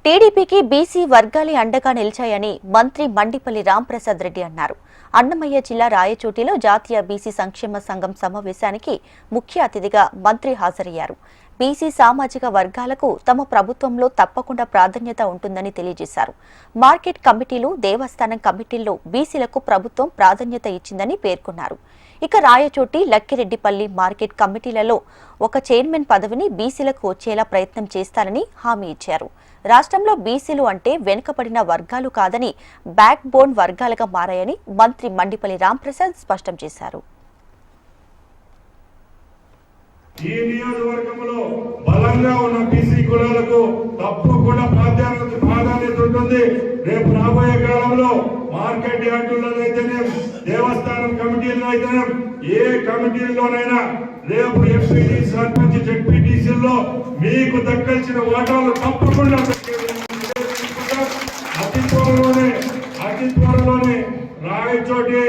టీడీపీకి బీసీ వర్గాలే అండగా నిలిచాయని మంత్రి మండిపల్లి రాంప్రసాద్ రెడ్డి అన్నారు. అన్నమయ్య జిల్లా రాయచోటిలో జాతీయ బీసీ సంక్షేమ సంఘం సమావేశానికి ముఖ్య అతిథిగా మంత్రి హాజరయ్యారు. బీసీ సామాజిక వర్గాలకు తమ ప్రభుత్వంలో తప్పకుండా ప్రాధాన్యత ఉంటుందని తెలియజేశారు. మార్కెట్ కమిటీలు, దేవస్థానం కమిటీల్లో బీసీలకు ప్రభుత్వం ప్రాధాన్యత ఇచ్చిందని పేర్కొన్నారు. ఇక రాయచోటి, లక్కిరెడ్డిపల్లి మార్కెట్ కమిటీలలో ఒక చైర్మన్ పదవిని బీసీలకు వచ్చేలా ప్రయత్నం చేస్తారని హామీ ఇచ్చారు. రాష్ట్రంలో బీసీలు అంటే వెనుకబడిన వర్గాలు కాదని, బ్యాక్ బోన్ వర్గాలుగా మారాయని మంత్రి మండిపల్లి రాంప్రసాద్ స్పష్టం చేశారు. ఈ నియోజకవర్గంలో బలంగా ఉన్న బీసీ కులాలకు తప్పకుండా ప్రాధాన్యత ఉంటుంది. రేపు రాబోయే కాలంలో మార్కెట్ యార్డులలో అయితేనే, దేవస్థానం కమిటీల్లో అయితేనే, ఏ కమిటీల్లోనైనా రేపు ఎంపీటీ, సర్పంచ్, జెడ్పీటీసీల్లో మీకు దక్కాల్సిన వాటాలు తప్పకుండా అతి త్వరలోనే రాయచోటి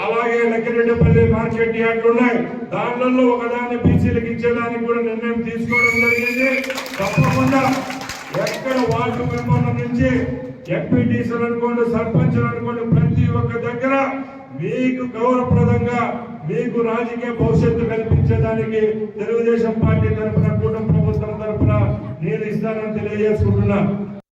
అలాగే లక్కిరెడ్డిపల్లి మార్కెట్ యార్డులు ఉన్నాయి. దానిలో ఒకదాన్ని బీసీలకు ఇచ్చేదానికి కూడా నిర్ణయం తీసుకోవడం జరిగింది. తప్పకుండా ఎక్కడ వార్డు మెంబర్ల నుంచి ఎంపీటీసీలు అనుకోండి, సర్పంచ్లు అనుకోండి, ప్రతి ఒక్క దగ్గర మీకు గౌరవప్రదంగా మీకు రాజకీయ భవిష్యత్తు కల్పించేదానికి తెలుగుదేశం పార్టీ తరఫున, కుటుంబ ప్రభుత్వం తరఫున నేను ఇస్తానని తెలియజేసుకుంటున్నా.